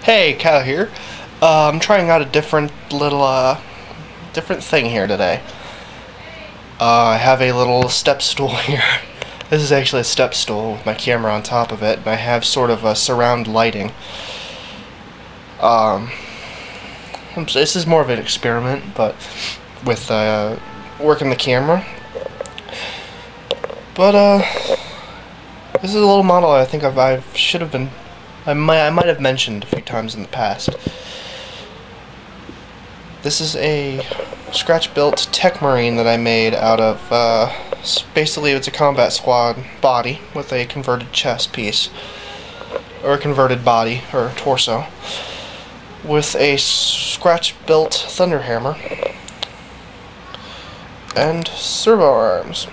Hey, Kyle here. I'm trying out a different different thing here today. I have a little step stool here. This is actually a step stool with my camera on top of it, and I have sort of a surround lighting. This is more of an experiment, but with working the camera. But this is a little model I think I might have mentioned a few times in the past. This is a scratch-built Techmarine that I made out of, basically it's a combat squad body with a converted chest piece, or a converted body, or torso, with a scratch-built thunder hammer, and servo arms.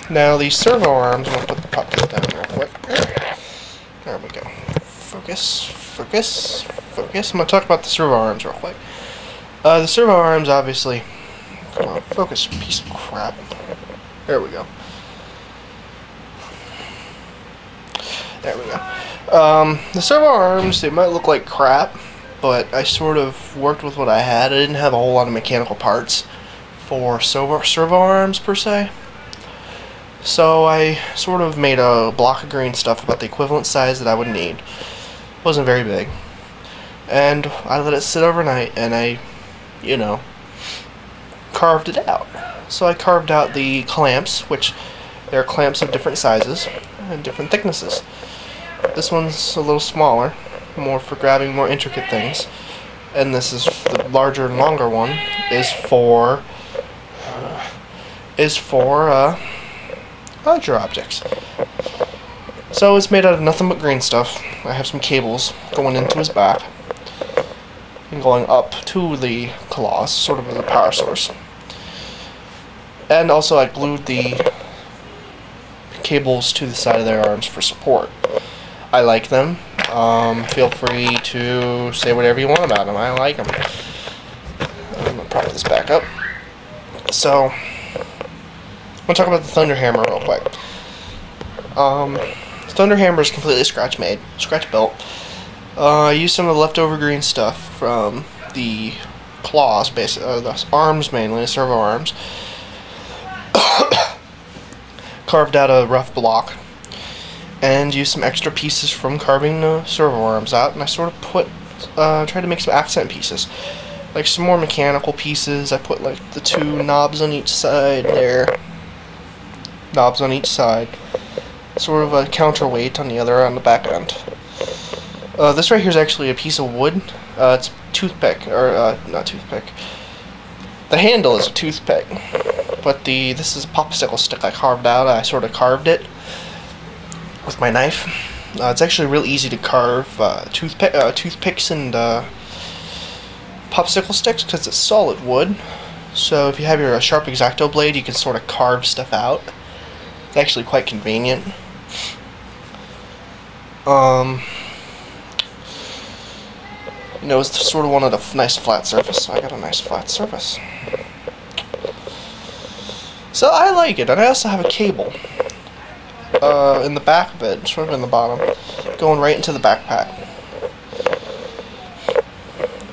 Now these servo arms, I'm going to pop this down real quick. There we go. Focus, focus, focus. I'm going to talk about the servo arms real quick. The servo arms, obviously... Come on, focus, piece of crap. There we go. There we go. The servo arms, they might look like crap, but I sort of worked with what I had. I didn't have a whole lot of mechanical parts for servo arms, per se. So I sort of made a block of green stuff about the equivalent size that I would need. It wasn't very big. And I let it sit overnight, and I, carved it out. So I carved out the clamps, which there are clamps of different sizes and different thicknesses. This one's a little smaller, more for grabbing more intricate things. And this is the larger and longer one is for larger objects. So it's made out of nothing but green stuff. I have some cables going into his back and going up to the claws, sort of as a power source. And also I glued the cables to the side of their arms for support. I like them. Feel free to say whatever you want about them. I like them. I'm going to prop this back up. So, I'm going to talk about the Thunder Hammer real quick. The Thunder Hammer is completely scratch-made, scratch-built. I used some of the leftover green stuff from the claws, basically, the arms mainly, the servo arms. Carved out a rough block, and used some extra pieces from carving the servo arms out, and I sort of tried to make some accent pieces. Like some more mechanical pieces. I put like the two knobs on each side there. Knobs on each side, sort of a counterweight on the back end. This right here is actually a piece of wood. It's toothpick, or not toothpick. The handle is a toothpick, but this is a popsicle stick I carved out. I sort of carved it with my knife. It's actually real easy to carve toothpicks and popsicle sticks because it's solid wood. So if you have your sharp X-Acto blade, you can sort of carve stuff out. It's actually quite convenient. It's sort of wanted a nice flat surface, so I got a nice flat surface. So I like it, and I also have a cable in the back of it, sort of in the bottom, going right into the backpack.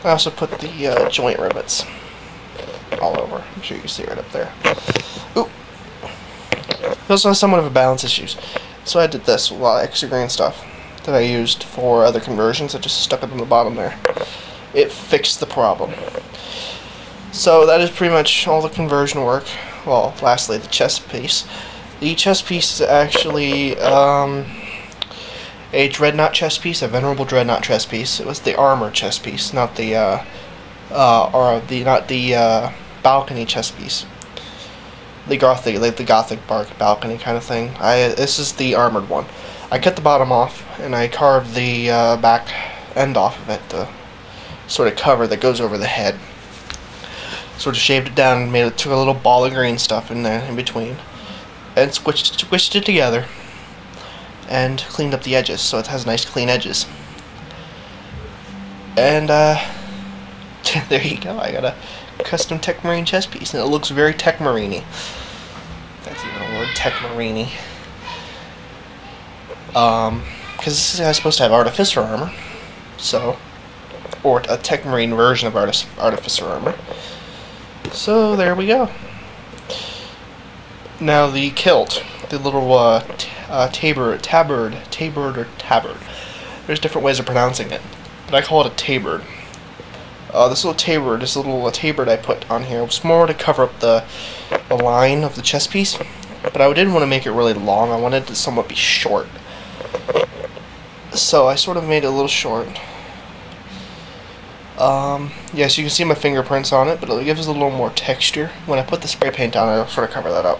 I also put the joint rivets all over. I'm sure you can see right up there. Ooh. It also has somewhat of a balance issues. So I did this with a lot of extra green stuff that I used for other conversions. I just stuck it on the bottom there. It fixed the problem. So that is pretty much all the conversion work. Well, lastly, the chest piece. The chest piece is actually a dreadnought chest piece, a venerable dreadnought chest piece. It was the armor chest piece, not the balcony chest piece. The gothic balcony kind of thing. This is the armored one. I cut the bottom off and I carved the back end off of it, the sort of cover that goes over the head. Sort of shaved it down and took a little ball of green stuff in there in between, and squished it together and cleaned up the edges so it has nice clean edges. And there you go. I got a custom Techmarine chest piece, and it looks very Techmarine-y. That's even a word, Techmarine-y. because this is supposed to have Artificer armor, so, or a Techmarine version of Artificer armor. So there we go. Now the kilt, the little tabard. There's different ways of pronouncing it, but I call it a tabard. This little tabard I put on here was more to cover up the line of the chest piece, but I didn't want to make it really long. I wanted it to somewhat be short. So I sort of made it a little short. Yes, you can see my fingerprints on it, but it gives it a little more texture. When I put the spray paint on it, it'll sort of cover that up.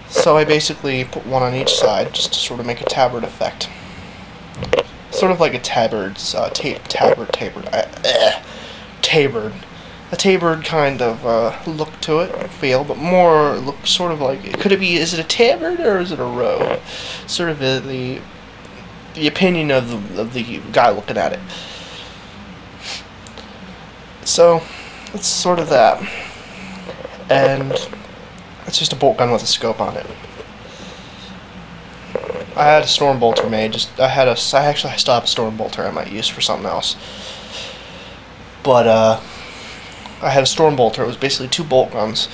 So I basically put one on each side just to sort of make a tabard effect. Sort of like a tabard's tabard. A tabard kind of look to it, feel, but more look sort of like, is it a tabard or is it a robe? Sort of the opinion of the guy looking at it. So it's sort of that, and it's just a bolt gun with a scope on it. I had a storm bolter made. I actually still have a storm bolter I might use for something else. But I had a storm bolter. It was basically two bolt guns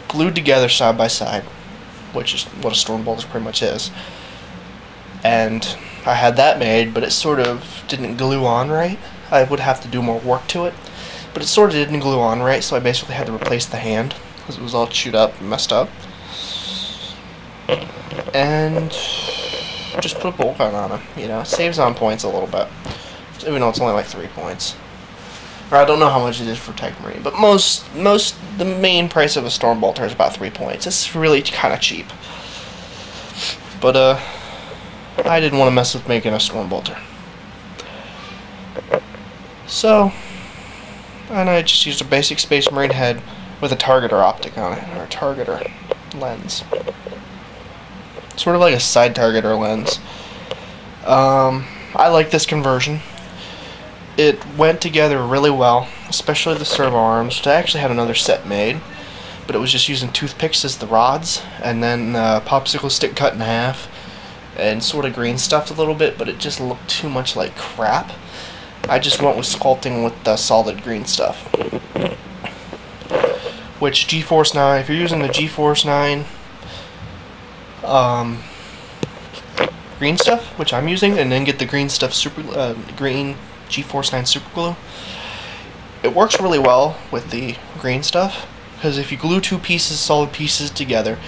glued together side by side, which is what a storm bolter pretty much is. And I had that made, but it sort of didn't glue on right. I would have to do more work to it, but it sort of didn't glue on right, so I basically had to replace the hand because it was all chewed up and messed up. And just put a bolt gun on him, you know. It saves on points a little bit, even though it's only like 3 points. Or I don't know how much it is for Techmarine, but the main price of a storm bolter is about 3 points. It's really kind of cheap. But I didn't want to mess with making a storm bolter. So, and I just used a basic Space Marine head with a targeter optic on it, or a targeter lens. Sort of like a side targeter lens. I like this conversion. It went together really well, especially the servo arms, which I actually had another set made, but it was just using toothpicks as the rods, and then popsicle stick cut in half, and sort of green stuffed a little bit, but it just looked too much like crap. I just went with sculpting with the solid green stuff. Which G-Force 9, if you're using the G-Force 9 green stuff, which I'm using, and then get the green stuff green G-Force 9 super glue, it works really well with the green stuff, because if you glue two solid pieces together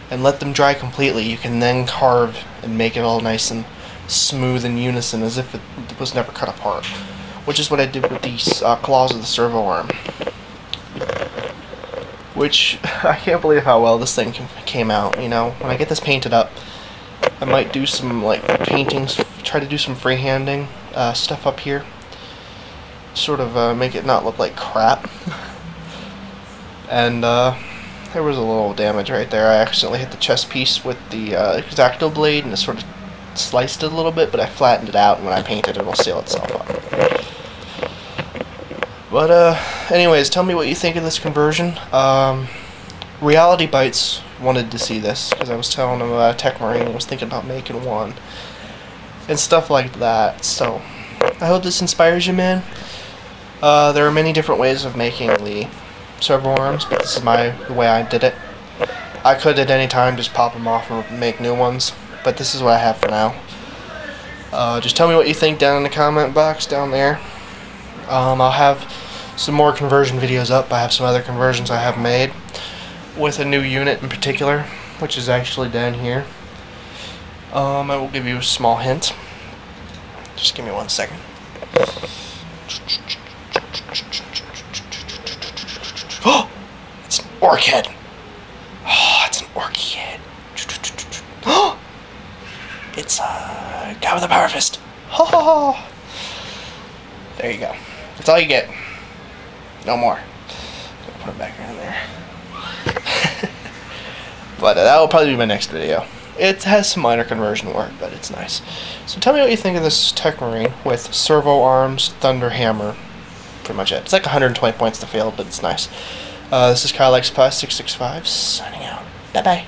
and let them dry completely, you can then carve and make it all nice and smooth in unison as if it was never cut apart, which is what I did with these claws of the servo arm, which I can't believe how well this thing came out. You know, when I get this painted up, I might do some like paintings, try to do some freehanding stuff up here, sort of make it not look like crap. And there was a little damage right there. I accidentally hit the chest piece with the X-Acto blade, and it sort of sliced it a little bit, but I flattened it out, and when I paint it, it'll seal itself up. But anyways, tell me what you think of this conversion. Reality Bites wanted to see this, because I was telling him Techmarine was thinking about making one, and stuff like that. So I hope this inspires you, man. There are many different ways of making the servo arms, but this is the way I did it. I could at any time just pop them off and make new ones, but this is what I have for now. Just tell me what you think down in the comment box down there. I'll have some more conversion videos up. I have some other conversions I have made with a new unit in particular, which is actually down here. I will give you a small hint. Just give me 1 second. Oh! It's an orc head! Oh, it's an orc head. Oh! It's a guy with a power fist. Oh! There you go. That's all you get. No more. Put it back around there. But that will probably be my next video. It has some minor conversion work, but it's nice. So tell me what you think of this Techmarine with servo arms, thunder hammer. Pretty much it. It's like 120 points to fail, but it's nice. This is KyleXPie665 signing out. Bye bye.